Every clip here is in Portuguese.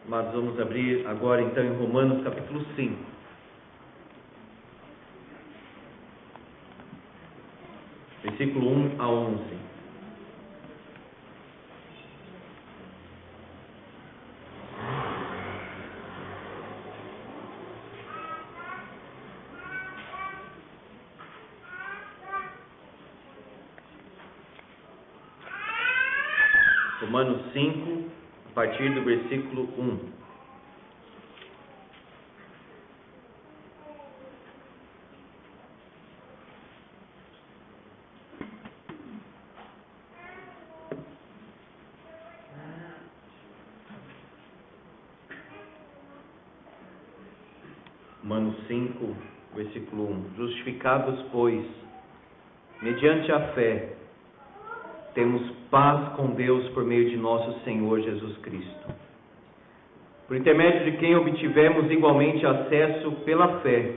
Mas vamos abrir agora então em Romanos capítulo 5. Versículo 1 a 11. Romanos 5, a partir do versículo 1. Romanos 5, versículo 1. Justificados, pois, mediante a fé, temos paz com Deus por meio de nosso Senhor Jesus Cristo, por intermédio de quem obtivemos igualmente acesso pela fé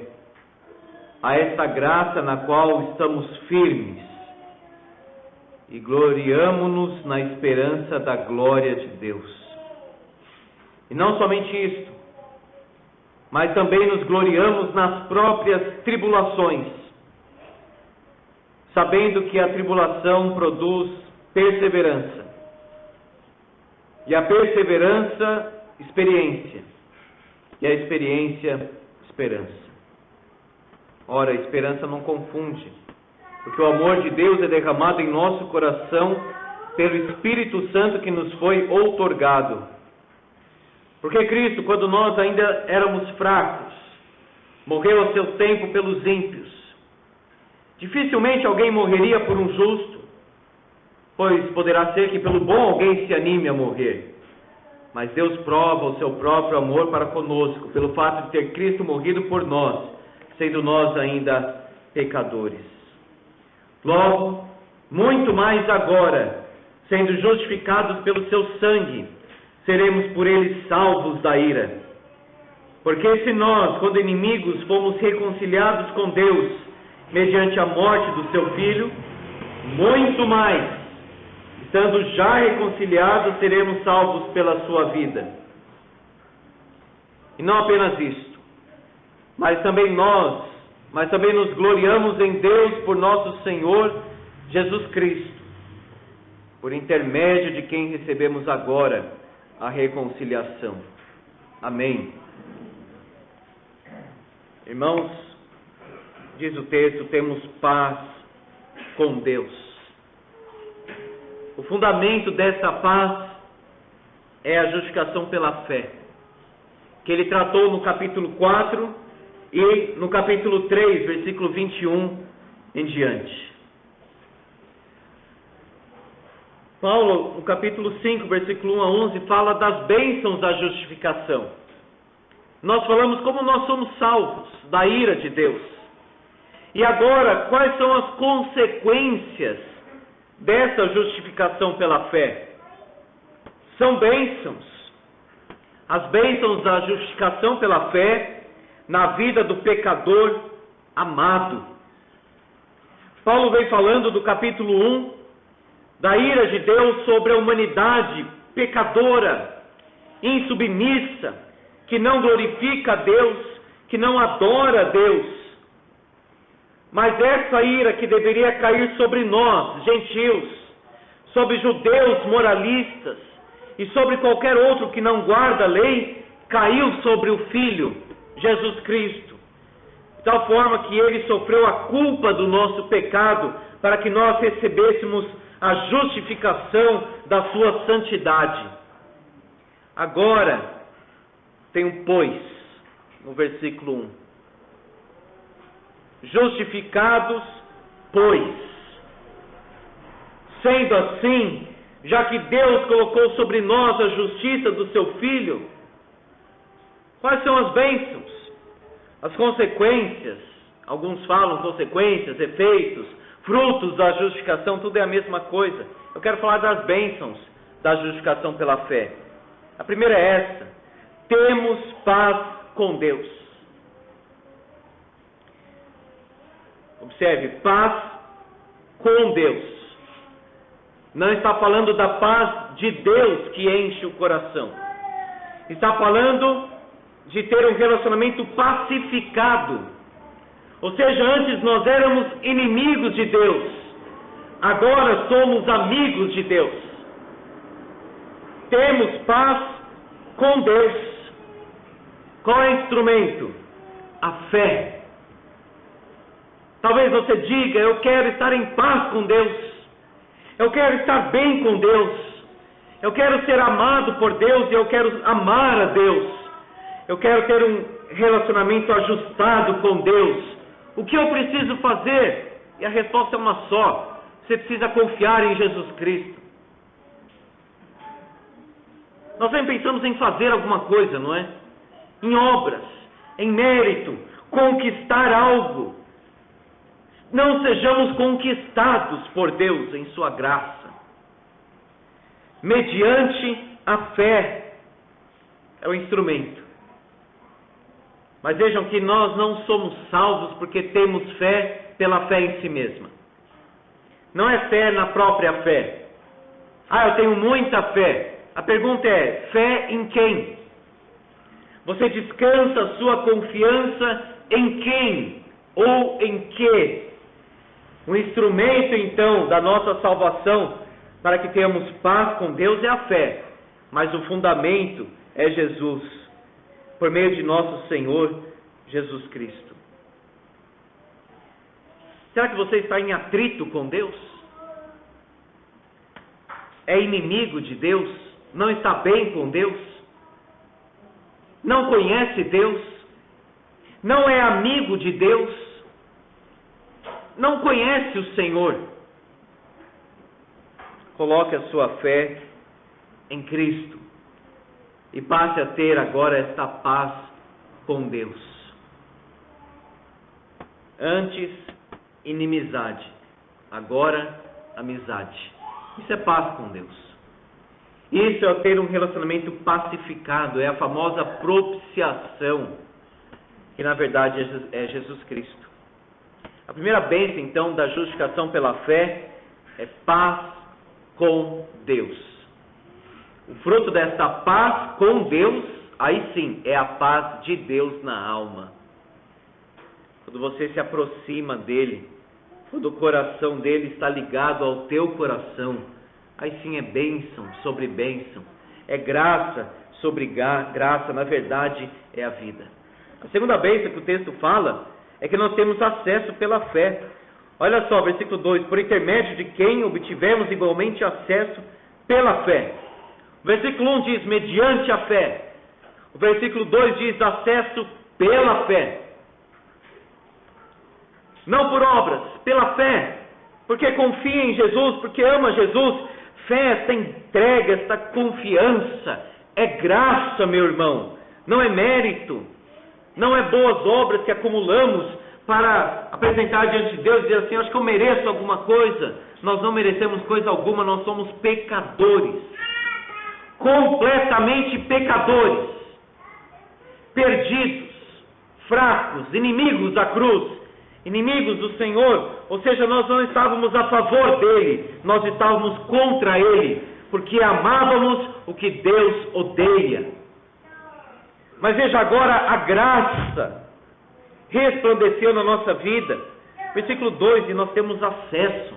a esta graça na qual estamos firmes e gloriamo-nos na esperança da glória de Deus. E não somente isto, mas também nos gloriamos nas próprias tribulações, sabendo que a tribulação produz perseverança, e a perseverança, experiência, e a experiência, esperança. Ora, a esperança não confunde, porque o amor de Deus é derramado em nosso coração pelo Espírito Santo que nos foi outorgado. Porque Cristo, quando nós ainda éramos fracos, morreu a seu tempo pelos ímpios. Dificilmente alguém morreria por um justo, pois poderá ser que pelo bom alguém se anime a morrer. Mas Deus prova o seu próprio amor para conosco, pelo fato de ter Cristo morrido por nós, sendo nós ainda pecadores. Logo, muito mais agora, sendo justificados pelo seu sangue, seremos por ele salvos da ira. Porque se nós, quando inimigos, fomos reconciliados com Deus, mediante a morte do seu Filho, muito mais, estando já reconciliados, seremos salvos pela sua vida. E não apenas isto, mas também nos gloriamos em Deus por nosso Senhor Jesus Cristo, por intermédio de quem recebemos agora a reconciliação. Amém. Irmãos, diz o texto, temos paz com Deus. O fundamento dessa paz é a justificação pela fé, que ele tratou no capítulo 4 e no capítulo 3, versículo 21 em diante. Paulo, no capítulo 5, versículo 1 a 11, fala das bênçãos da justificação. Nós falamos como nós somos salvos da ira de Deus. E agora, quais são as consequências dessa justificação pela fé? São bênçãos. As bênçãos da justificação pela fé na vida do pecador amado. Paulo vem falando do capítulo 1 da ira de Deus sobre a humanidade pecadora, insubmissa, que não glorifica a Deus, que não adora a Deus. Mas essa ira que deveria cair sobre nós, gentios, sobre judeus moralistas e sobre qualquer outro que não guarda a lei, caiu sobre o Filho, Jesus Cristo. De tal forma que ele sofreu a culpa do nosso pecado, para que nós recebêssemos a justificação da sua santidade. Agora, tem um pois, no versículo 1. Justificados, pois. Sendo assim, já que Deus colocou sobre nós a justiça do seu Filho, quais são as bênçãos? As consequências, alguns falam consequências, efeitos, frutos da justificação, tudo é a mesma coisa. Eu quero falar das bênçãos da justificação pela fé. A primeira é essa: temos paz com Deus. Observe, paz com Deus. Não está falando da paz de Deus que enche o coração. Está falando de ter um relacionamento pacificado. Ou seja, antes nós éramos inimigos de Deus, agora somos amigos de Deus. Temos paz com Deus. Qual é o instrumento? A fé. Talvez você diga: eu quero estar em paz com Deus, eu quero estar bem com Deus, eu quero ser amado por Deus e eu quero amar a Deus, eu quero ter um relacionamento ajustado com Deus. O que eu preciso fazer? E a resposta é uma só: você precisa confiar em Jesus Cristo. Nós sempre pensamos em fazer alguma coisa, não é? Em obras, em mérito, conquistar algo. Não sejamos conquistados por Deus em sua graça. Mediante a fé é o instrumento. Mas vejam que nós não somos salvos porque temos fé pela fé em si mesma. Não é fé na própria fé. Eu tenho muita fé. A pergunta é: fé em quem? Você descansa a sua confiança em quem? Ou em que? O instrumento então da nossa salvação, para que tenhamos paz com Deus, é a fé. Mas o fundamento é Jesus, por meio de nosso Senhor Jesus Cristo. Será que você está em atrito com Deus? É inimigo de Deus? Não está bem com Deus? Não conhece Deus? Não é amigo de Deus? Não conhece o Senhor? Coloque a sua fé em Cristo e passe a ter agora esta paz com Deus. Antes, inimizade, agora, amizade. Isso é paz com Deus. Isso é ter um relacionamento pacificado, é a famosa propiciação, que na verdade é Jesus Cristo. A primeira bênção então da justificação pela fé é paz com Deus. O fruto desta paz com Deus, aí sim, é a paz de Deus na alma. Quando você se aproxima dele, quando o coração dele está ligado ao teu coração, aí sim é bênção sobre bênção, é graça sobre graça, na verdade é a vida. A segunda bênção que o texto fala é que nós temos acesso pela fé. Olha só, versículo 2: por intermédio de quem obtivemos igualmente acesso pela fé. O versículo 1 diz mediante a fé. O versículo 2 diz acesso pela fé. Não por obras, pela fé, porque confia em Jesus, porque ama Jesus. Fé, esta entrega, esta confiança, é graça, meu irmão, não é mérito, não é boas obras que acumulamos para apresentar diante de Deus e dizer assim: acho que eu mereço alguma coisa. Nós não merecemos coisa alguma, nós somos pecadores, completamente pecadores, perdidos, fracos, inimigos da cruz, inimigos do Senhor. Ou seja, nós não estávamos a favor dele, nós estávamos contra ele, porque amávamos o que Deus odeia. Mas veja agora, a graça resplandeceu na nossa vida. Versículo 2: e nós temos acesso.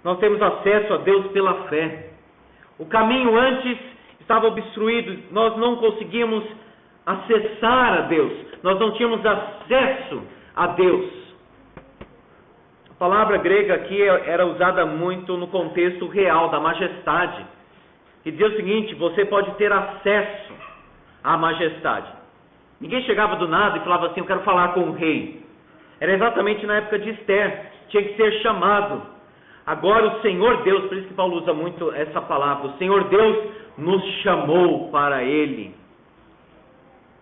Nós temos acesso a Deus pela fé. O caminho antes estava obstruído, nós não conseguíamos acessar a Deus, nós não tínhamos acesso a Deus. A palavra grega aqui era usada muito no contexto real da majestade, que dizia o seguinte: você pode ter acesso à majestade. Ninguém chegava do nada e falava assim: eu quero falar com o rei. Era exatamente na época de Esther, tinha que ser chamado. Agora o Senhor Deus, por isso que Paulo usa muito essa palavra, o Senhor Deus nos chamou para Ele.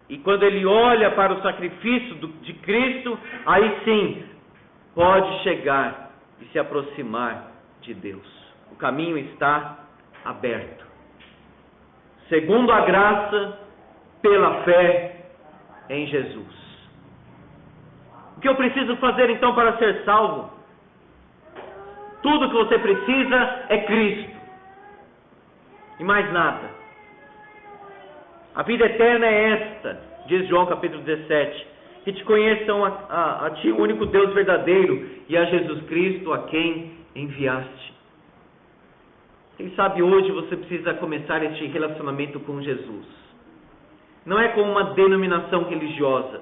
E quando Ele olha para o sacrifício de Cristo, aí sim, pode chegar e se aproximar de Deus. O caminho está aberto. Segundo a graça, pela fé em Jesus. O que eu preciso fazer então para ser salvo? Tudo que você precisa é Cristo. E mais nada. A vida eterna é esta, diz João capítulo 17, que te conheçam a ti, o único Deus verdadeiro, e a Jesus Cristo, a quem enviaste. Quem sabe hoje você precisa começar este relacionamento com Jesus. Não é com uma denominação religiosa.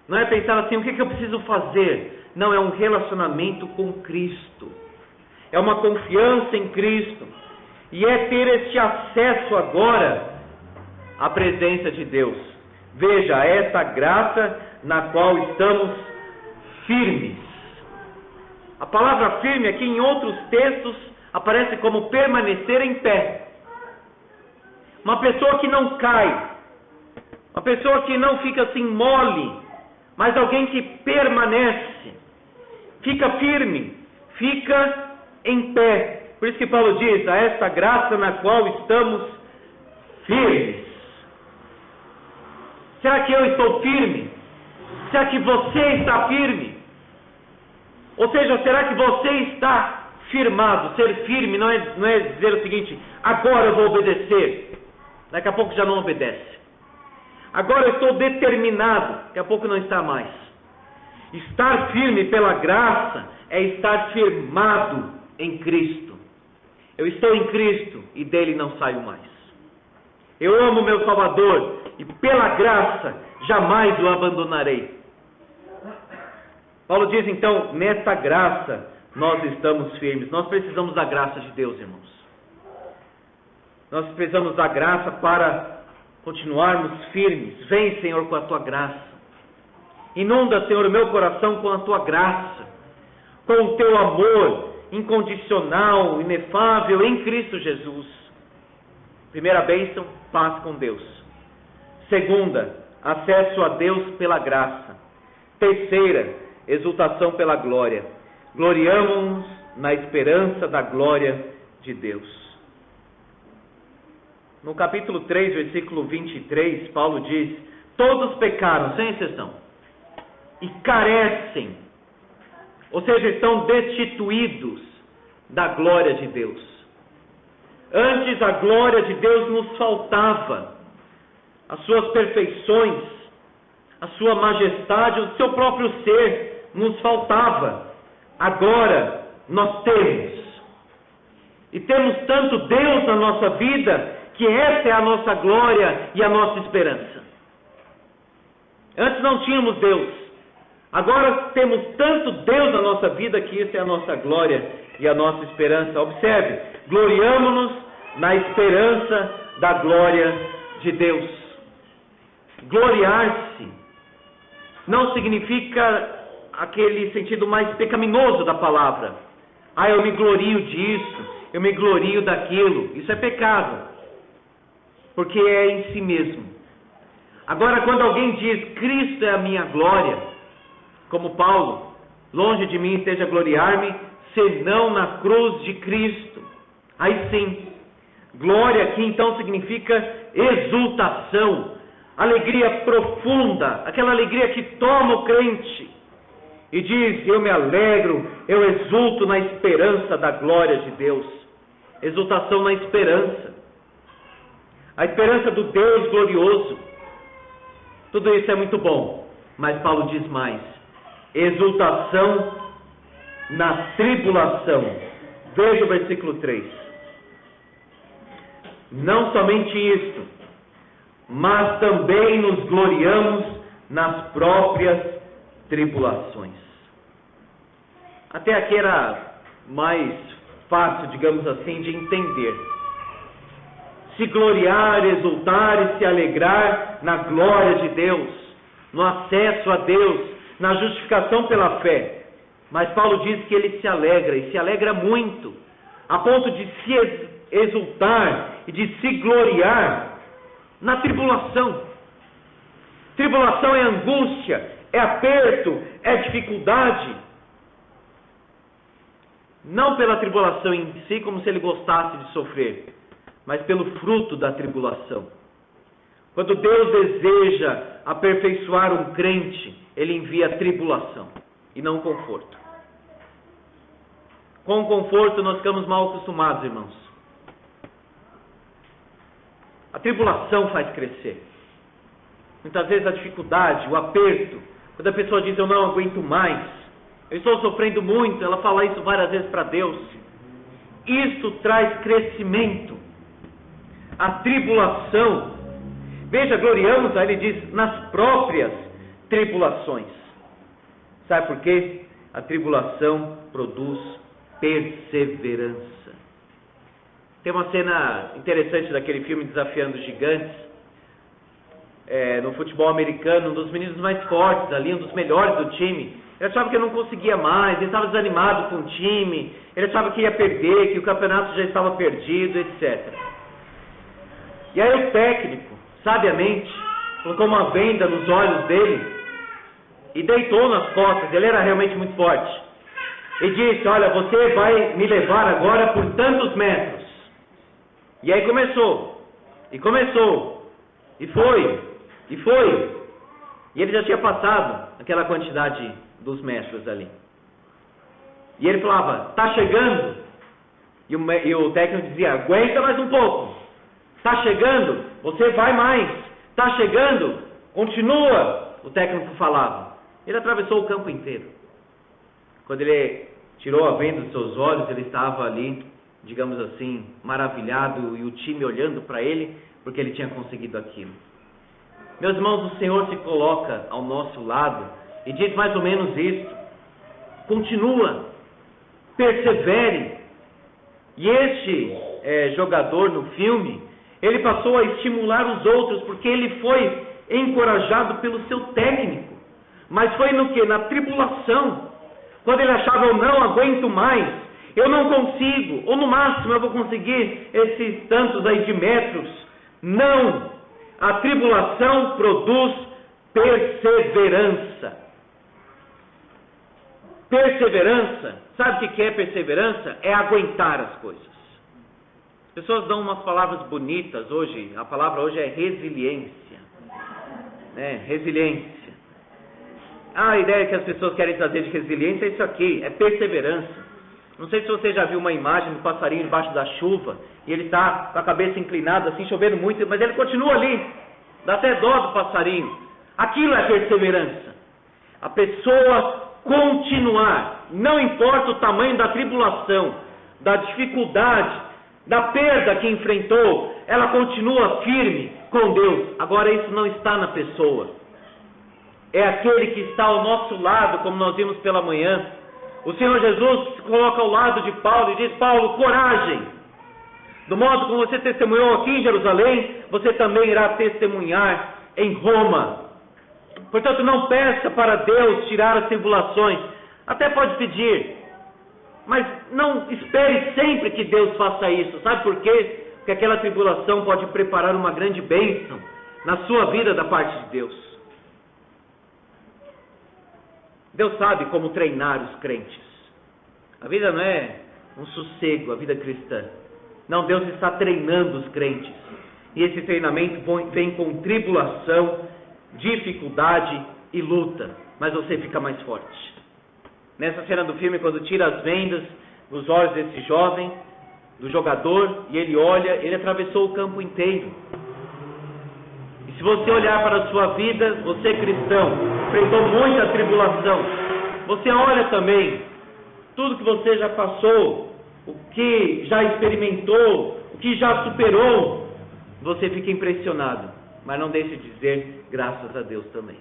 Não é pensar assim, o que eu preciso fazer? Não, é um relacionamento com Cristo. É uma confiança em Cristo. E é ter este acesso agora à presença de Deus. Veja, esta graça na qual estamos firmes. A palavra firme aqui em outros textos aparece como permanecer em pé. Uma pessoa que não cai. Uma pessoa que não fica assim mole, mas alguém que permanece. Fica firme, fica em pé. Por isso que Paulo diz, a esta graça na qual estamos firmes. Será que eu estou firme? Será que você está firme? Ou seja, será que você está firmado? Ser firme não é dizer o seguinte, agora eu vou obedecer. Daqui a pouco já não obedece. Agora eu estou determinado, daqui a pouco não está mais. Estar firme pela graça é estar firmado em Cristo. Eu estou em Cristo e dele não saio mais. Eu amo meu Salvador e pela graça jamais o abandonarei. Paulo diz então, nesta graça nós estamos firmes. Nós precisamos da graça de Deus, irmãos. Nós precisamos da graça para continuarmos firmes. Vem, Senhor, com a tua graça. Inunda, Senhor, o meu coração com a tua graça, com o teu amor incondicional, inefável em Cristo Jesus. Primeira bênção, paz com Deus. Segunda, acesso a Deus pela graça. Terceira, exultação pela glória. Gloriamo-nos na esperança da glória de Deus. No capítulo 3, versículo 23, Paulo diz, todos pecaram, sem exceção, e carecem, ou seja, estão destituídos da glória de Deus. Antes a glória de Deus nos faltava, as suas perfeições, a sua majestade, o seu próprio ser nos faltava. Agora nós temos. E temos tanto Deus na nossa vida, que essa é a nossa glória e a nossa esperança. Antes não tínhamos Deus. Agora temos tanto Deus na nossa vida, que isso é a nossa glória e a nossa esperança. Observe, gloriamo-nos na esperança da glória de Deus. Gloriar-se não significa aquele sentido mais pecaminoso da palavra. Eu me glorio disso, eu me glorio daquilo. Isso é pecado, porque é em si mesmo. Agora, quando alguém diz, Cristo é a minha glória, como Paulo, longe de mim esteja gloriar-me, senão na cruz de Cristo. Aí sim, glória aqui então significa exultação, alegria profunda, aquela alegria que toma o crente e diz, eu me alegro, eu exulto na esperança da glória de Deus. Exultação na esperança, a esperança do Deus glorioso. Tudo isso é muito bom, mas Paulo diz mais, exultação na tribulação. Veja o versículo 3. Não somente isto, mas também nos gloriamos nas próprias tribulações. Até aqui era mais fácil, digamos assim, de entender. Se gloriar, exultar e se alegrar na glória de Deus, no acesso a Deus, na justificação pela fé. Mas Paulo diz que ele se alegra, e se alegra muito, a ponto de se exultar e de se gloriar na tribulação. Tribulação é angústia, é aperto, é dificuldade. Não pela tribulação em si, como se ele gostasse de sofrer, mas pelo fruto da tribulação. Quando Deus deseja aperfeiçoar um crente, ele envia tribulação e não conforto. Com o conforto nós ficamos mal acostumados, irmãos. A tribulação faz crescer. Muitas vezes a dificuldade, o aperto, quando a pessoa diz eu não aguento mais, eu estou sofrendo muito, ela fala isso várias vezes para Deus. Isso traz crescimento. A tribulação, veja, gloriamos, aí ele diz, nas próprias tribulações. Sabe por quê? A tribulação produz perseverança. Tem uma cena interessante daquele filme Desafiando os Gigantes. No futebol americano, um dos meninos mais fortes ali, um dos melhores do time, ele achava que não conseguia mais, ele estava desanimado com o time, ele achava que ia perder, que o campeonato já estava perdido, etc. E aí o técnico, sabiamente, colocou uma venda nos olhos dele e deitou nas costas, ele era realmente muito forte, e disse, olha, você vai me levar agora por tantos metros. E aí começou, e foi, e ele já tinha passado aquela quantidade dos metros ali. E ele falava, tá chegando, e o técnico dizia, aguenta mais um pouco, tá chegando, você vai mais, tá chegando, continua, o técnico falava. Ele atravessou o campo inteiro. Quando ele tirou a venda dos seus olhos, ele estava ali, digamos assim, maravilhado, e o time olhando para ele, porque ele tinha conseguido aquilo. Meus irmãos, o Senhor se coloca ao nosso lado e diz mais ou menos isso. Continua, persevere. E este jogador no filme, ele passou a estimular os outros, porque ele foi encorajado pelo seu técnico. Mas foi no que? Na tribulação. Quando ele achava, eu não aguento mais, eu não consigo, ou no máximo eu vou conseguir esses tantos aí de metros. Não! A tribulação produz perseverança. Perseverança, sabe o que é perseverança? É aguentar as coisas. As pessoas dão umas palavras bonitas hoje, a palavra hoje é resiliência. Resiliência. A ideia que as pessoas querem trazer de resiliência é isso aqui, é perseverança. Não sei se você já viu uma imagem do passarinho debaixo da chuva, e ele está com a cabeça inclinada, assim, chovendo muito, mas ele continua ali. Dá até dó do passarinho. Aquilo é perseverança. A pessoa continuar, não importa o tamanho da tribulação, da dificuldade, da perda que enfrentou, ela continua firme com Deus. Agora isso não está na pessoa. É aquele que está ao nosso lado, como nós vimos pela manhã. O Senhor Jesus se coloca ao lado de Paulo e diz, Paulo, coragem. Do modo como você testemunhou aqui em Jerusalém, você também irá testemunhar em Roma. Portanto, não peça para Deus tirar as tribulações. Até pode pedir, mas não espere sempre que Deus faça isso. Sabe por quê? Porque aquela tribulação pode preparar uma grande bênção na sua vida da parte de Deus. Deus sabe como treinar os crentes. A vida não é um sossego, a vida cristã. Não, Deus está treinando os crentes. E esse treinamento vem com tribulação, dificuldade e luta. Mas você fica mais forte. Nessa cena do filme, quando tira as vendas dos olhos desse jovem, do jogador, e ele olha, ele atravessou o campo inteiro. E se você olhar para a sua vida, você cristão, enfrentou muita tribulação. Você olha também tudo que você já passou, o que já experimentou, o que já superou. Você fica impressionado, mas não deixe de dizer graças a Deus também.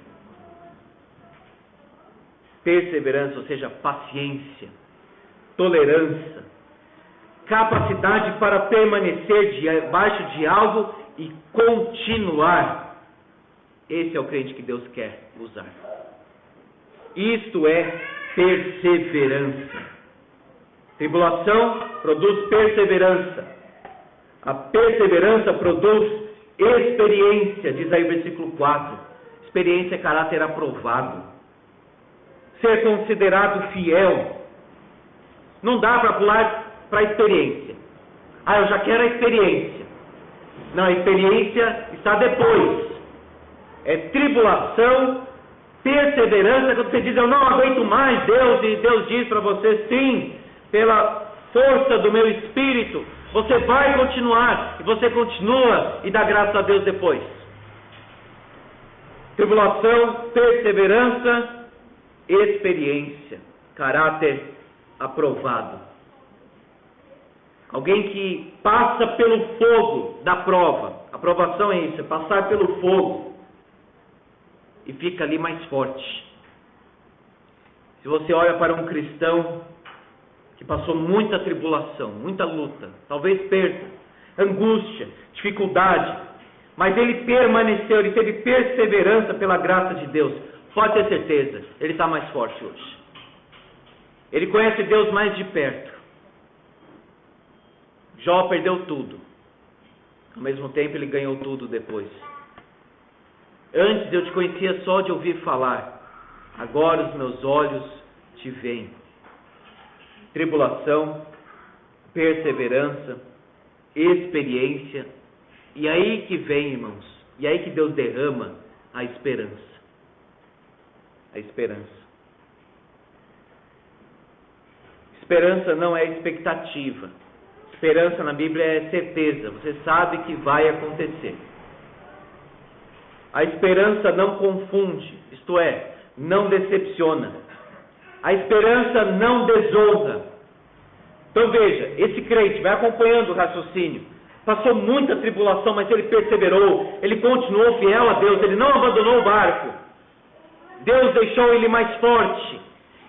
Perseverança, ou seja, paciência, tolerância, capacidade para permanecer debaixo de algo e continuar. Esse é o crente que Deus quer usar. Isto é perseverança. Tribulação produz perseverança. A perseverança produz experiência, diz aí o versículo 4. Experiência é caráter aprovado. Ser considerado fiel. Não dá para pular para a experiência. Eu já quero a experiência. Não, a experiência está depois. É tribulação, perseverança, quando você diz, eu não aguento mais, Deus, e Deus diz para você, sim, pela força do meu espírito, Você vai continuar, e você continua e dá graças a Deus depois. Tribulação, perseverança, experiência, caráter aprovado. Alguém que passa pelo fogo da prova. Aprovação é isso, é passar pelo fogo e fica ali mais forte. Se você olha para um cristão que passou muita tribulação, muita luta, talvez perda, angústia, dificuldade, mas ele permaneceu, ele teve perseverança pela graça de Deus, pode ter certeza, ele está mais forte hoje. Ele conhece Deus mais de perto. Jó perdeu tudo. Ao mesmo tempo ele ganhou tudo depois. Antes eu te conhecia só de ouvir falar. Agora os meus olhos te veem. Tribulação, perseverança, experiência. E aí que vem, irmãos. E aí que Deus derrama a esperança. A esperança. Esperança não é expectativa. Esperança na Bíblia é certeza. Você sabe que vai acontecer. A esperança não confunde, isto é, não decepciona. A esperança não desonra. Então veja, esse crente vai acompanhando o raciocínio. Passou muita tribulação, mas ele perseverou. Ele continuou fiel a Deus. Ele não abandonou o barco. Deus deixou ele mais forte.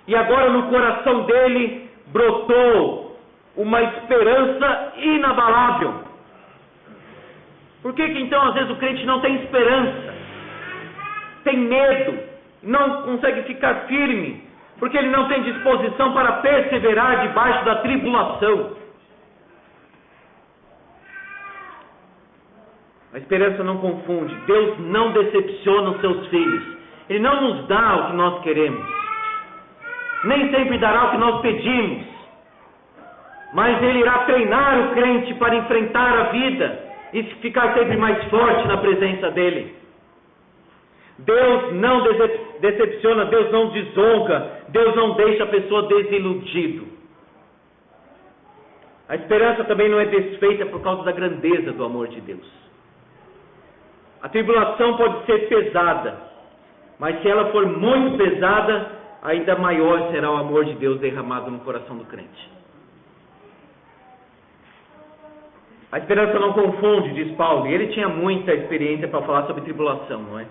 E agora no coração dele brotou uma esperança inabalável. Por que então às vezes o crente não tem esperança? Tem medo, não consegue ficar firme, porque ele não tem disposição para perseverar debaixo da tribulação. A esperança não confunde. Deus não decepciona os seus filhos. Ele não nos dá o que nós queremos, nem sempre dará o que nós pedimos, mas Ele irá treinar o crente para enfrentar a vida e ficar sempre mais forte na presença dEle. Deus não decepciona, Deus não desonra, Deus não deixa a pessoa desiludido. A esperança também não é desfeita por causa da grandeza do amor de Deus. A tribulação pode ser pesada, mas se ela for muito pesada, ainda maior será o amor de Deus derramado no coração do crente. A esperança não confunde, diz Paulo, e ele tinha muita experiência para falar sobre tribulação, não é?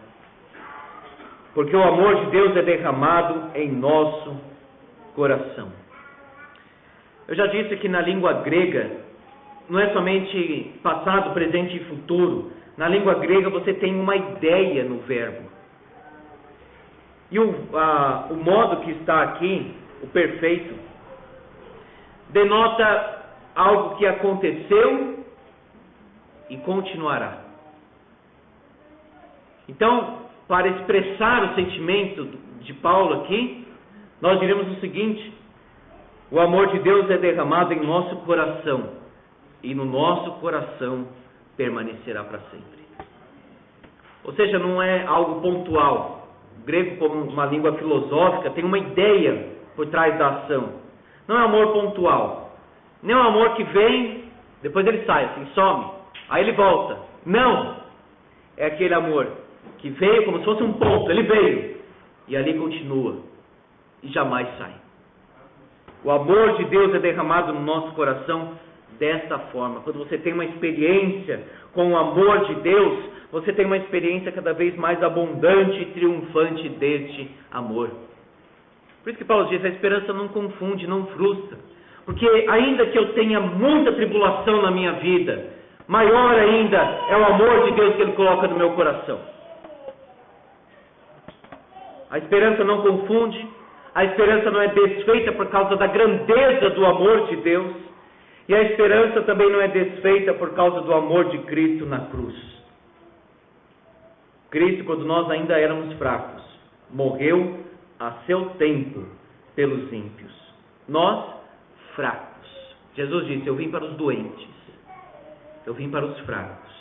Porque o amor de Deus é derramado em nosso coração. Eu já disse que na língua grega, não é somente passado, presente e futuro. Na língua grega você tem uma ideia no verbo. E o modo que está aqui, o perfeito, denota algo que aconteceu e continuará. Então, para expressar o sentimento de Paulo aqui, nós diremos o seguinte: o amor de Deus é derramado em nosso coração, e no nosso coração permanecerá para sempre. Ou seja, não é algo pontual. O grego, como uma língua filosófica, tem uma ideia por trás da ação. Não é amor pontual. Nem é um amor que vem, depois ele sai, assim, some, aí ele volta. Não! É aquele amor que veio como se fosse um ponto. Ele veio e ali continua e jamais sai. O amor de Deus é derramado no nosso coração desta forma. Quando você tem uma experiência com o amor de Deus, você tem uma experiência cada vez mais abundante e triunfante deste amor. Por isso que Paulo diz: a esperança não confunde, não frustra. Porque ainda que eu tenha muita tribulação na minha vida, maior ainda é o amor de Deus que Ele coloca no meu coração. A esperança não confunde, a esperança não é desfeita por causa da grandeza do amor de Deus, e a esperança também não é desfeita por causa do amor de Cristo na cruz. Cristo, quando nós ainda éramos fracos, morreu a seu tempo pelos ímpios. Nós, fracos. Jesus disse: eu vim para os doentes, eu vim para os fracos.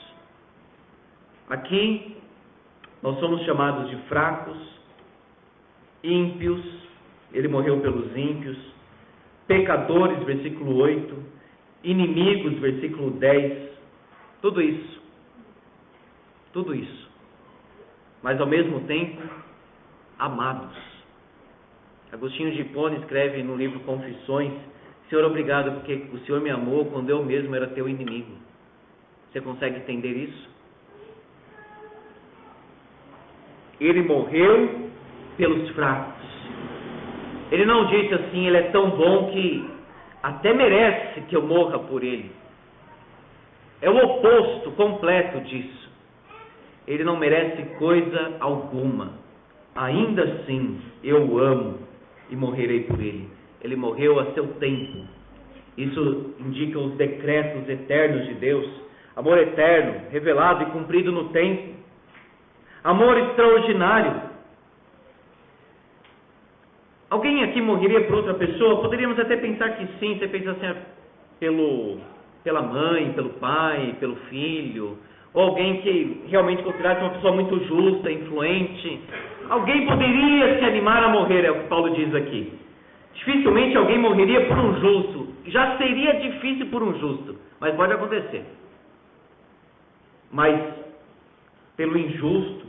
Aqui, nós somos chamados de fracos, ímpios. Ele morreu pelos ímpios, pecadores, versículo 8, inimigos, versículo 10, tudo isso. Tudo isso. Mas ao mesmo tempo, amados. Agostinho de Hipona escreve no livro Confissões: Senhor, obrigado, porque o Senhor me amou quando eu mesmo era teu inimigo. Você consegue entender isso? Ele morreu pelos fracos. Ele não disse assim: ele é tão bom que até merece que eu morra por ele. É o oposto completo disso. Ele não merece coisa alguma. Ainda assim, eu o amo e morrerei por ele. Ele morreu a seu tempo. Isso indica os decretos eternos de Deus. Amor eterno, revelado e cumprido no tempo. Amor extraordinário. Alguém aqui morreria por outra pessoa? Poderíamos até pensar que sim. Você pensa assim, pela mãe, pelo pai, pelo filho, ou alguém que realmente considerasse uma pessoa muito justa, influente. Alguém poderia se animar a morrer, é o que Paulo diz aqui. Dificilmente alguém morreria por um justo. Já seria difícil por um justo, mas pode acontecer. Mas pelo injusto,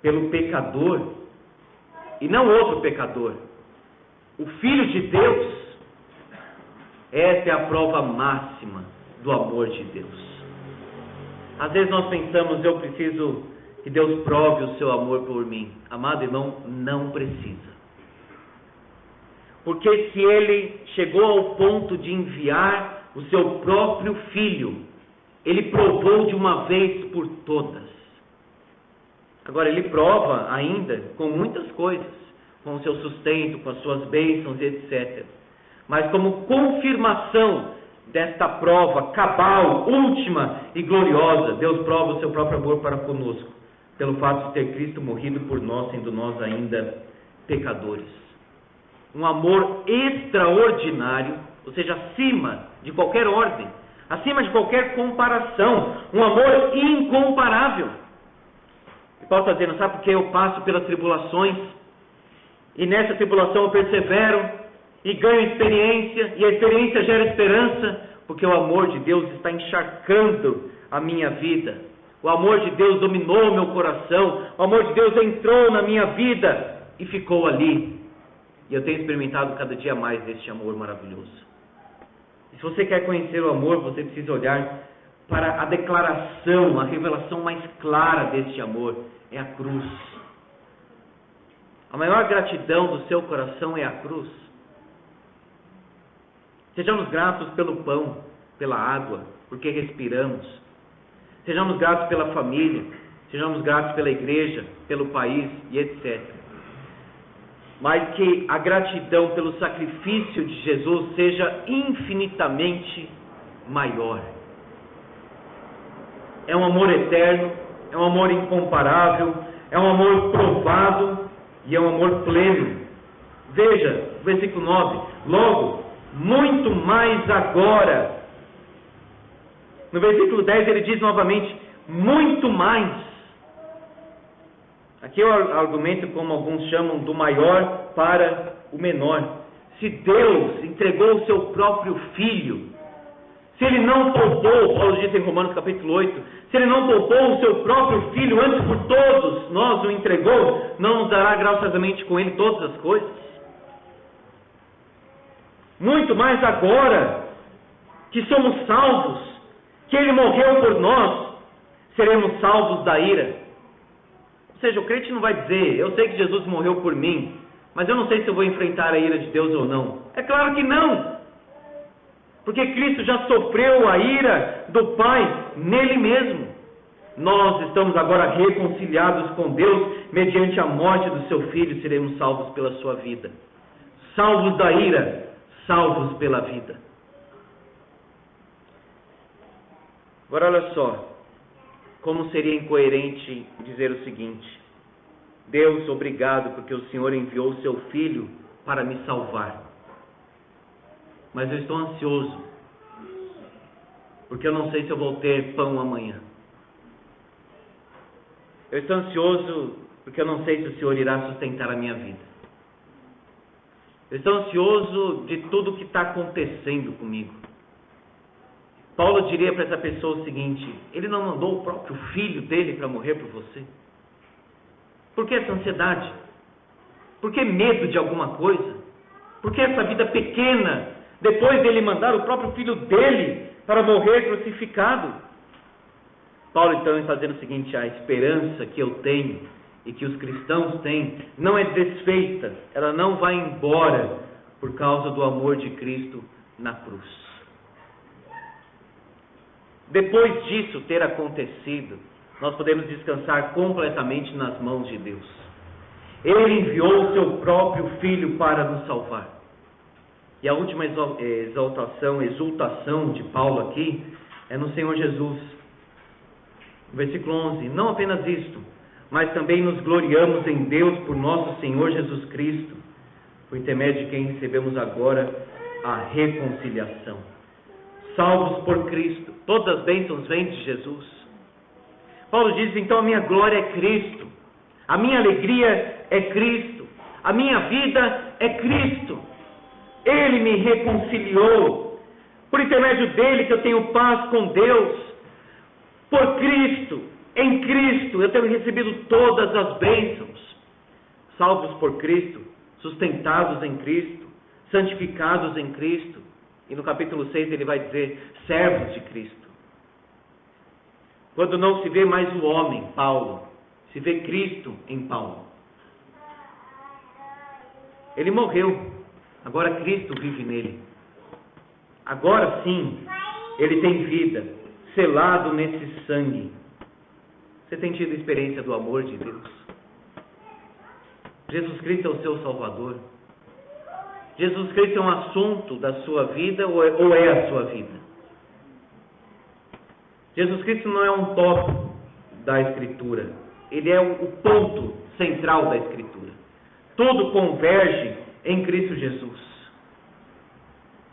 pelo pecador, e não outro pecador, o Filho de Deus, essa é a prova máxima do amor de Deus. Às vezes nós pensamos: eu preciso que Deus prove o seu amor por mim. Amado irmão, não precisa. Porque se Ele chegou ao ponto de enviar o seu próprio Filho, Ele provou de uma vez por todas. Agora, Ele prova ainda com muitas coisas, com o seu sustento, com as suas bênçãos, etc. Mas como confirmação desta prova cabal, última e gloriosa, Deus prova o seu próprio amor para conosco, pelo fato de ter Cristo morrido por nós, sendo nós ainda pecadores. Um amor extraordinário, ou seja, acima de qualquer ordem, acima de qualquer comparação, um amor incomparável. E Paulo está dizendo: sabe por que eu passo pelas tribulações? E nessa tribulação eu persevero e ganho experiência, e a experiência gera esperança, porque o amor de Deus está encharcando a minha vida. O amor de Deus dominou meu coração, o amor de Deus entrou na minha vida e ficou ali. E eu tenho experimentado cada dia mais deste amor maravilhoso. E se você quer conhecer o amor, você precisa olhar para a declaração, a revelação mais clara deste amor, é a cruz. A maior gratidão do seu coração é a cruz. Sejamos gratos pelo pão, pela água, porque respiramos. Sejamos gratos pela família, sejamos gratos pela igreja, pelo país e etc. Mas que a gratidão pelo sacrifício de Jesus seja infinitamente maior. É um amor eterno, é um amor incomparável, é um amor provado e é um amor pleno. Veja, versículo 9: logo, muito mais agora. No versículo 10 ele diz novamente: muito mais. Aqui é o argumento, como alguns chamam, do maior para o menor. Se Deus entregou o seu próprio Filho, se Ele não poupou, Paulo diz em Romanos capítulo 8, se Ele não poupou o seu próprio Filho, antes por todos nós o entregou, não nos dará graciosamente com Ele todas as coisas? Muito mais agora que somos salvos, que Ele morreu por nós, seremos salvos da ira. Ou seja, o crente não vai dizer: eu sei que Jesus morreu por mim, mas eu não sei se eu vou enfrentar a ira de Deus ou não. É claro que não, porque Cristo já sofreu a ira do Pai nele mesmo. Nós estamos agora reconciliados com Deus mediante a morte do seu Filho, seremos salvos pela sua vida. Salvos da ira, salvos pela vida. Agora olha só, como seria incoerente dizer o seguinte: Deus, obrigado porque o Senhor enviou o seu Filho para me salvar, mas eu estou ansioso, porque eu não sei se eu vou ter pão amanhã. Eu estou ansioso porque eu não sei se o Senhor irá sustentar a minha vida. Eu estou ansioso de tudo que está acontecendo comigo. Paulo diria para essa pessoa o seguinte: ele não mandou o próprio filho dele para morrer por você? Por que essa ansiedade? Por que medo de alguma coisa? Por que essa vida pequena, depois dele mandar o próprio filho dele para morrer crucificado? Paulo então está dizendo o seguinte: a esperança que eu tenho e que os cristãos têm não é desfeita, ela não vai embora por causa do amor de Cristo na cruz. Depois disso ter acontecido, nós podemos descansar completamente nas mãos de Deus. Ele enviou o seu próprio Filho para nos salvar. E a última exultação de Paulo aqui é no Senhor Jesus. Versículo 11: não apenas isto, mas também nos gloriamos em Deus por nosso Senhor Jesus Cristo, por intermédio de quem recebemos agora a reconciliação. Salvos por Cristo, todas as bênçãos vêm de Jesus. Paulo diz: então a minha glória é Cristo, a minha alegria é Cristo, a minha vida é Cristo. Ele me reconciliou, por intermédio dele que eu tenho paz com Deus. Por Cristo, em Cristo, eu tenho recebido todas as bênçãos. Salvos por Cristo, sustentados em Cristo, santificados em Cristo. E no capítulo 6 ele vai dizer: servos de Cristo. Quando não se vê mais o homem, Paulo, se vê Cristo em Paulo. Ele morreu, agora Cristo vive nele. Agora sim, ele tem vida, selado nesse sangue. Você tem tido experiência do amor de Deus? Jesus Cristo é o seu Salvador? Jesus Cristo é um assunto da sua vida ou é a sua vida? Jesus Cristo não é um tópico da Escritura. Ele é o ponto central da Escritura. Tudo converge em Cristo Jesus.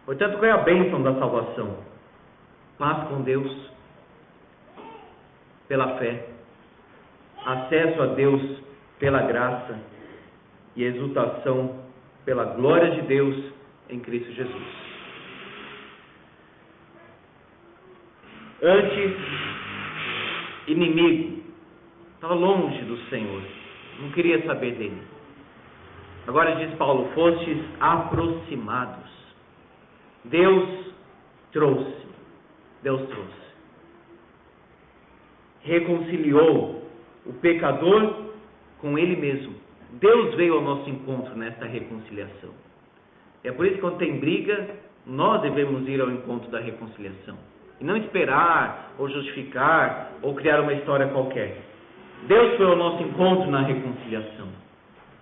Portanto, qual é a bênção da salvação? Paz com Deus, pela fé, acesso a Deus pela graça e exultação pela glória de Deus em Cristo Jesus. Antes, inimigo, estava longe do Senhor, não queria saber dele. Agora diz Paulo: fostes aproximados. Deus trouxe. Reconciliou o pecador com ele mesmo. Deus veio ao nosso encontro nesta reconciliação. É por isso que quando tem briga, nós devemos ir ao encontro da reconciliação. E não esperar, ou justificar, ou criar uma história qualquer. Deus foi ao nosso encontro na reconciliação.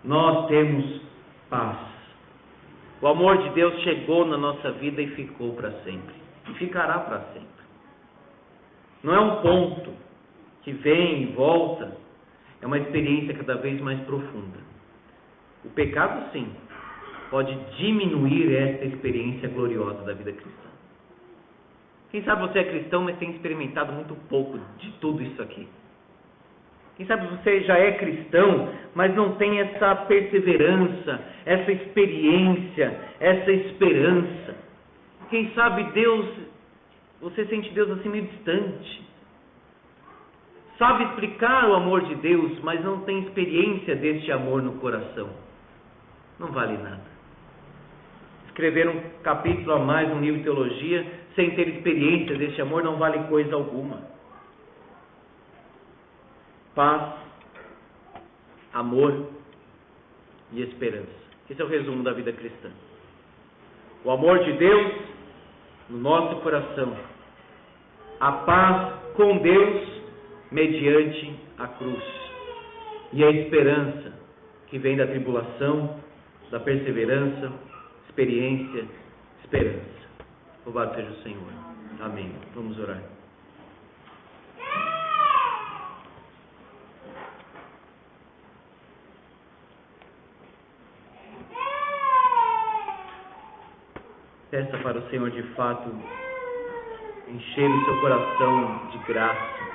Nós temos paz. O amor de Deus chegou na nossa vida e ficou para sempre. E ficará para sempre. Não é um ponto que vem e volta. É uma experiência cada vez mais profunda. O pecado, sim, pode diminuir esta experiência gloriosa da vida cristã. Quem sabe você é cristão, mas tem experimentado muito pouco de tudo isso aqui. Quem sabe você já é cristão, mas não tem essa perseverança, essa experiência, essa esperança. Quem sabe você sente Deus assim meio distante. Sabe explicar o amor de Deus, mas não tem experiência deste amor no coração. Não vale nada. Escrever um capítulo a mais no livro de teologia, sem ter experiência deste amor, não vale coisa alguma. Paz, amor e esperança. Esse é o resumo da vida cristã. O amor de Deus no nosso coração. A paz com Deus mediante a cruz. E a esperança que vem da tribulação, da perseverança, experiência, esperança. Louvado seja o Senhor. Amém. Vamos orar. Peça para o Senhor de fato encher o seu coração de graça.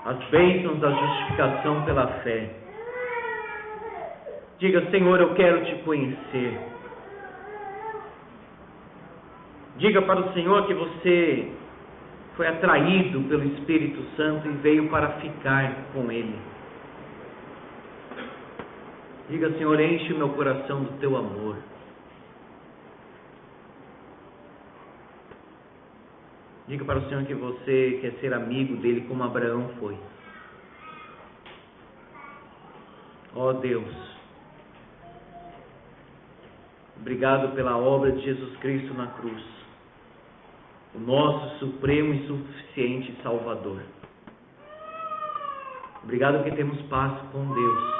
As bênçãos da justificação pela fé. Diga: Senhor, eu quero te conhecer. Diga para o Senhor que você foi atraído pelo Espírito Santo e veio para ficar com Ele. Diga, Senhor, enche o meu coração do teu amor. Diga para o Senhor que você quer ser amigo dele como Abraão foi. Ó Deus, obrigado pela obra de Jesus Cristo na cruz, o nosso supremo e suficiente Salvador. Obrigado que temos paz com Deus.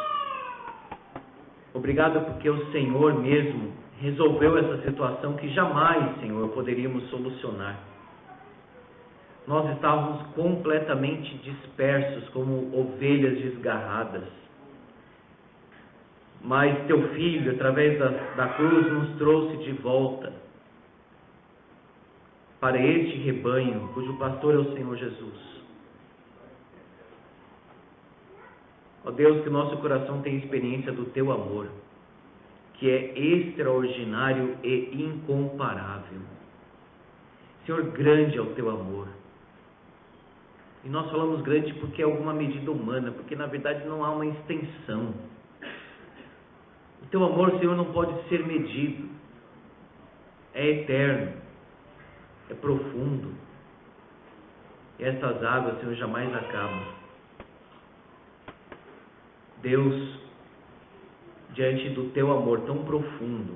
Obrigado porque o Senhor mesmo resolveu essa situação que jamais, Senhor, poderíamos solucionar. Nós estávamos completamente dispersos como ovelhas desgarradas. Mas teu Filho, através da cruz, nos trouxe de volta para este rebanho, cujo pastor é o Senhor Jesus. Ó Deus, que o nosso coração tenha experiência do teu amor, que é extraordinário e incomparável. Senhor, grande é o teu amor. E nós falamos grande porque é alguma medida humana, porque na verdade não há uma extensão. O teu amor, Senhor, não pode ser medido. É eterno, é profundo. E essas águas, Senhor, jamais acabam. Deus, diante do teu amor tão profundo,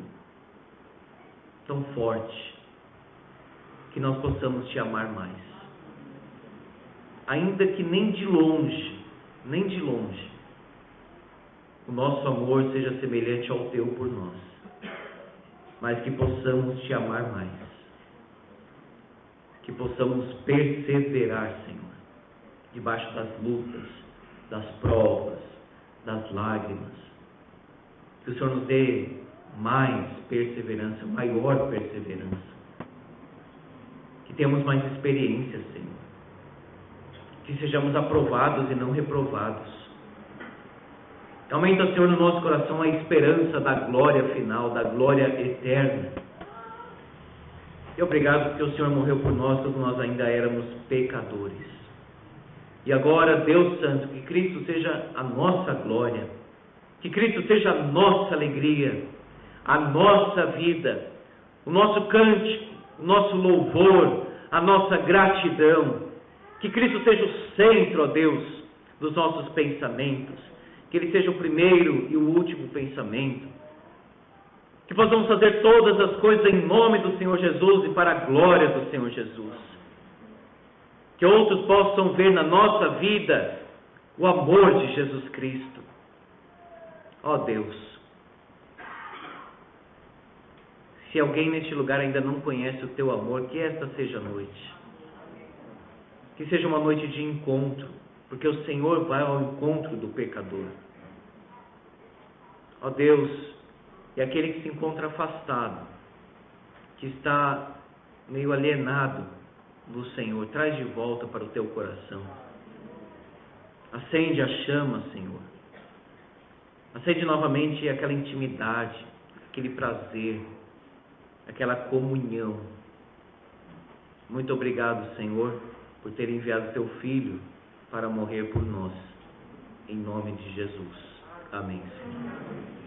tão forte, que nós possamos te amar mais. Ainda que nem de longe, o nosso amor seja semelhante ao teu por nós, mas que possamos te amar mais, que possamos perseverar, Senhor, debaixo das lutas, das provas, das lágrimas, que o Senhor nos dê mais perseverança, maior perseverança, que tenhamos mais experiência, Senhor, que sejamos aprovados e não reprovados. Aumenta, Senhor, no nosso coração a esperança da glória final, da glória eterna. E obrigado porque o Senhor morreu por nós quando nós ainda éramos pecadores. E agora, Deus Santo, que Cristo seja a nossa glória, que Cristo seja a nossa alegria, a nossa vida, o nosso cântico, o nosso louvor, a nossa gratidão. Que Cristo seja o centro, ó Deus, dos nossos pensamentos. Que Ele seja o primeiro e o último pensamento. Que possamos fazer todas as coisas em nome do Senhor Jesus e para a glória do Senhor Jesus. Que outros possam ver na nossa vida o amor de Jesus Cristo. Ó Deus, se alguém neste lugar ainda não conhece o teu amor, que esta seja a noite. Que seja uma noite de encontro, porque o Senhor vai ao encontro do pecador. Ó Deus, e aquele que se encontra afastado, que está meio alienado do Senhor, traz de volta para o teu coração. Acende a chama, Senhor. Acende novamente aquela intimidade, aquele prazer, aquela comunhão. Muito obrigado, Senhor, por ter enviado teu Filho para morrer por nós. Em nome de Jesus. Amém, Senhor.